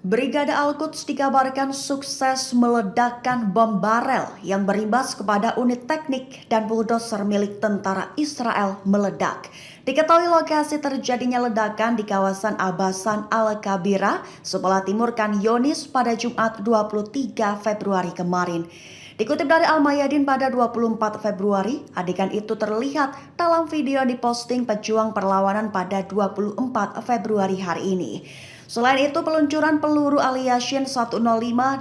Brigade Al-Quds dikabarkan sukses meledakkan bom barel yang berimbas kepada unit teknik dan bulldozer milik tentara Israel meledak. Diketahui lokasi terjadinya ledakan di kawasan Abasan Al-Kabira, sebelah timur Khan Yunis pada Jumat 23 Februari kemarin. Dikutip dari Al-Mayadin pada 24 Februari, adegan itu terlihat dalam video diposting pejuang perlawanan pada 24 Februari hari ini. Selain itu, peluncuran peluru Al-Yashin 105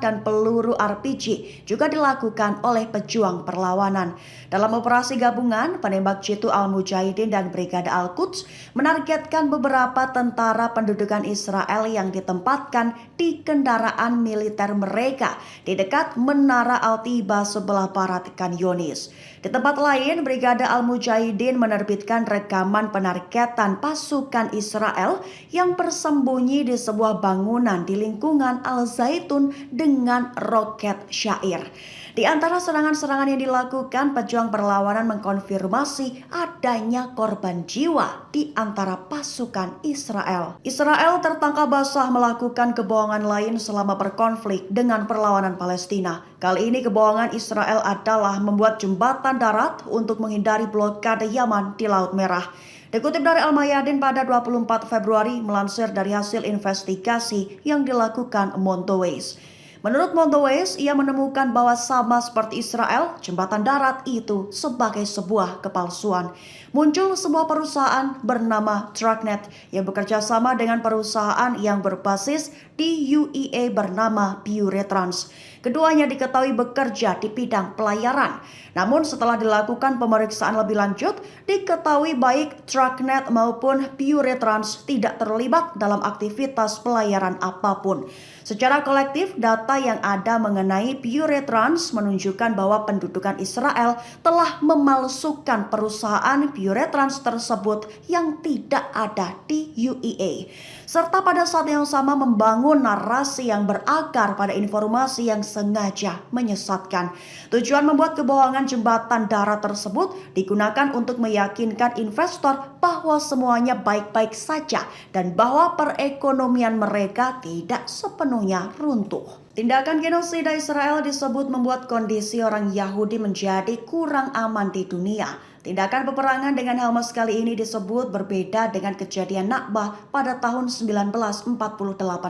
dan peluru RPG juga dilakukan oleh pejuang perlawanan. Dalam operasi gabungan, penembak jitu Al-Mujahidin dan Brigade Al-Quds menargetkan beberapa tentara pendudukan Israel yang ditempatkan di kendaraan militer mereka di dekat Menara Al-Tiba sebelah barat Khan Yunis. Di tempat lain, Brigade Al-Mujahidin menerbitkan rekaman penargetan pasukan Israel yang bersembunyi di sebuah bangunan di lingkungan Al-Zaitun dengan roket syair. Di antara serangan-serangan yang dilakukan, pejuang perlawanan mengkonfirmasi adanya korban jiwa di antara pasukan Israel. Israel tertangkap basah melakukan kebohongan lain selama berkonflik dengan perlawanan Palestina. Kali ini kebohongan Israel adalah membuat jembatan darat untuk menghindari blokade Yaman di Laut Merah. Dikutip dari Al-Mayadin pada 24 Februari melansir dari hasil investigasi yang dilakukan Montowais. Menurut Montowais, ia menemukan bahwa sama seperti Israel, jembatan darat itu sebagai sebuah kepalsuan. Muncul sebuah perusahaan bernama Trucknet yang bekerja sama dengan perusahaan yang berbasis di UEA bernama Buretrans. Keduanya diketahui bekerja di bidang pelayaran. Namun setelah dilakukan pemeriksaan lebih lanjut, diketahui baik Trucknet maupun Buretrans tidak terlibat dalam aktivitas pelayaran apapun. Secara kolektif, data yang ada mengenai Buretrans menunjukkan bahwa pendudukan Israel telah memalsukan perusahaan Buretrans tersebut yang tidak ada di UEA. Serta pada saat yang sama membangun narasi yang berakar pada informasi yang sengaja menyesatkan. Tujuan membuat kebohongan jembatan darat tersebut digunakan untuk meyakinkan investor bahwa semuanya baik-baik saja dan bahwa perekonomian mereka tidak sepenuhnya runtuh. Tindakan genosida Israel disebut membuat kondisi orang Yahudi menjadi kurang aman di dunia. Tindakan peperangan dengan Hamas kali ini disebut berbeda dengan kejadian Nakbah pada tahun 1948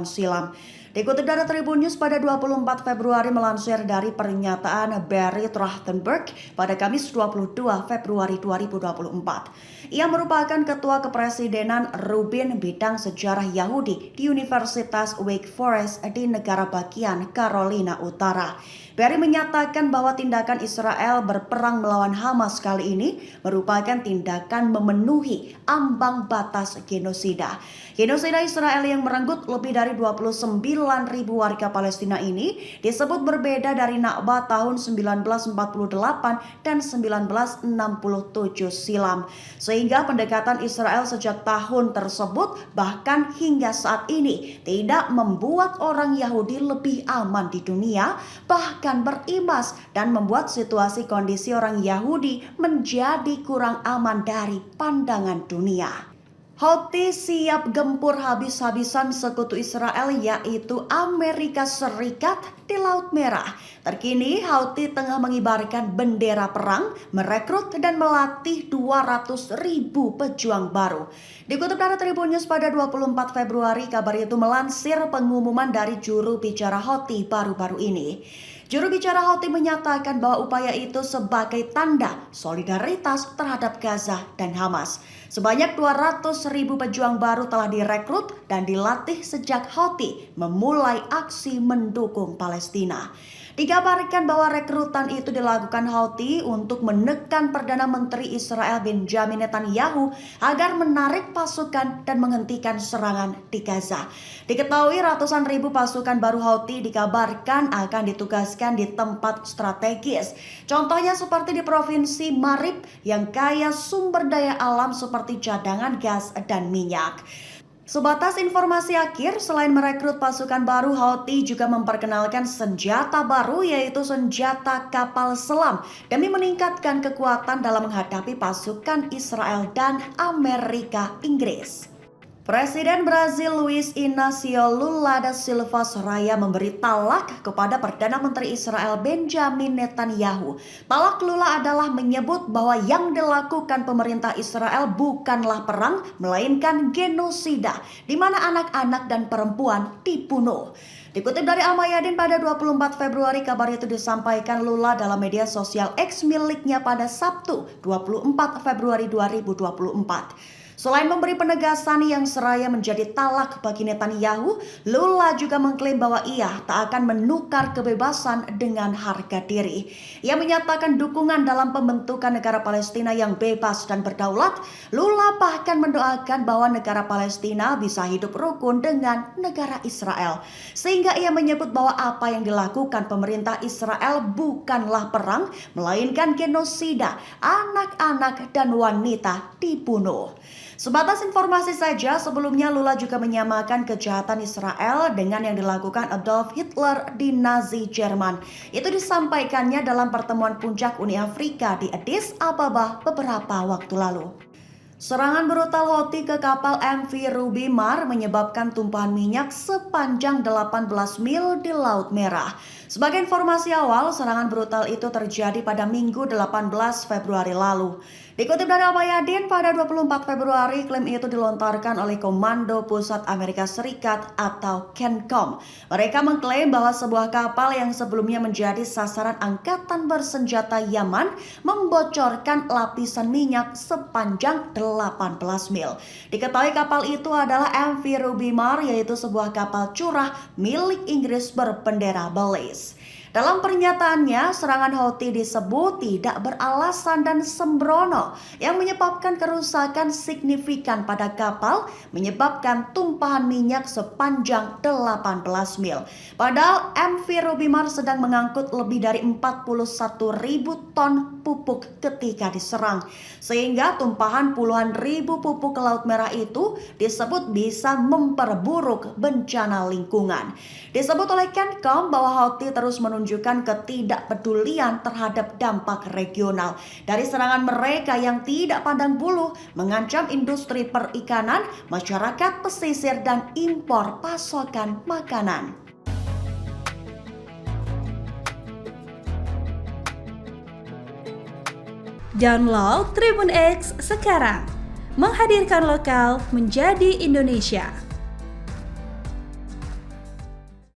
silam. Dikutip dari Tribun News pada 24 Februari melansir dari pernyataan Barry Trachtenberg pada Kamis 22 Februari 2024. Ia merupakan ketua kepresidenan Rubin bidang sejarah Yahudi di Universitas Wake Forest di negara bagian Carolina Utara. Barry menyatakan bahwa tindakan Israel berperang melawan Hamas kali ini merupakan tindakan memenuhi ambang batas genosida. Genosida Israel yang merenggut lebih dari 29.000 warga Palestina ini disebut berbeda dari Nakbah tahun 1948 dan 1967 silam. Sehingga pendekatan Israel sejak tahun tersebut bahkan hingga saat ini tidak membuat orang Yahudi lebih aman di dunia, bahkan berimbas dan membuat situasi kondisi orang Yahudi menjadi kurang aman dari pandangan dunia. Houthi siap gempur habis-habisan sekutu Israel yaitu Amerika Serikat di Laut Merah. Terkini Houthi tengah mengibarkan bendera perang, merekrut dan melatih 200.000 pejuang baru. Dikutip dari Tribun News pada 24 Februari, kabar itu melansir pengumuman dari juru bicara Houthi baru-baru ini. Juru bicara Houthi menyatakan bahwa upaya itu sebagai tanda solidaritas terhadap Gaza dan Hamas. Sebanyak 200.000 pejuang baru telah direkrut dan dilatih sejak Houthi memulai aksi mendukung Palestina. Dikabarkan bahwa rekrutan itu dilakukan Houthi untuk menekan Perdana Menteri Israel Benjamin Netanyahu agar menarik pasukan dan menghentikan serangan di Gaza. Diketahui ratusan ribu pasukan baru Houthi dikabarkan akan ditugaskan di tempat strategis. Contohnya seperti di Provinsi Marib yang kaya sumber daya alam seperti cadangan gas dan minyak. Sebatas informasi akhir, selain merekrut pasukan baru, Houthi juga memperkenalkan senjata baru yaitu senjata kapal selam demi meningkatkan kekuatan dalam menghadapi pasukan Israel dan Amerika Inggris. Presiden Brazil Luiz Inácio Lula da Silva Soraya memberi talak kepada Perdana Menteri Israel Benjamin Netanyahu. Talak Lula adalah menyebut bahwa yang dilakukan pemerintah Israel bukanlah perang, melainkan genosida, di mana anak-anak dan perempuan dibunuh. Dikutip dari Al-Mayadin pada 24 Februari, kabar itu disampaikan Lula dalam media sosial X miliknya pada Sabtu 24 Februari 2024. Selain memberi penegasan yang seraya menjadi talak bagi Netanyahu, Lula juga mengklaim bahwa ia tak akan menukar kebebasan dengan harga diri. Ia menyatakan dukungan dalam pembentukan negara Palestina yang bebas dan berdaulat. Lula bahkan mendoakan bahwa negara Palestina bisa hidup rukun dengan negara Israel. Sehingga ia menyebut bahwa apa yang dilakukan pemerintah Israel bukanlah perang, melainkan genosida, anak-anak dan wanita dibunuh. Sebatas informasi saja, sebelumnya Lula juga menyamakan kejahatan Israel dengan yang dilakukan Adolf Hitler di Nazi Jerman. Itu disampaikannya dalam pertemuan puncak Uni Afrika di Addis Ababa beberapa waktu lalu. Serangan brutal Houthi ke kapal MV Ruby Mar menyebabkan tumpahan minyak sepanjang 18 mil di Laut Merah. Sebagai informasi awal, serangan brutal itu terjadi pada Minggu 18 Februari lalu. Dikutip dari Al-Mayadin, pada 24 Februari, klaim itu dilontarkan oleh Komando Pusat Amerika Serikat atau CENTCOM. Mereka mengklaim bahwa sebuah kapal yang sebelumnya menjadi sasaran angkatan bersenjata Yaman membocorkan lapisan minyak sepanjang 18 mil. Diketahui kapal itu adalah MV Ruby Mar, yaitu sebuah kapal curah milik Inggris berbendera Belize. Dalam pernyataannya, serangan Houthi disebut tidak beralasan dan sembrono yang menyebabkan kerusakan signifikan pada kapal, menyebabkan tumpahan minyak sepanjang 18 mil. Padahal MV Ruby Mar sedang mengangkut lebih dari 41.000 ton pupuk ketika diserang. Sehingga tumpahan puluhan ribu pupuk ke Laut Merah itu disebut bisa memperburuk bencana lingkungan. Disebut oleh CENTCOM bahwa Houthi terus menunjukkan ketidakpedulian terhadap dampak regional dari serangan mereka yang tidak pandang bulu, mengancam industri perikanan, masyarakat pesisir, dan impor pasokan makanan. Download Tribun X sekarang, menghadirkan lokal menjadi Indonesia.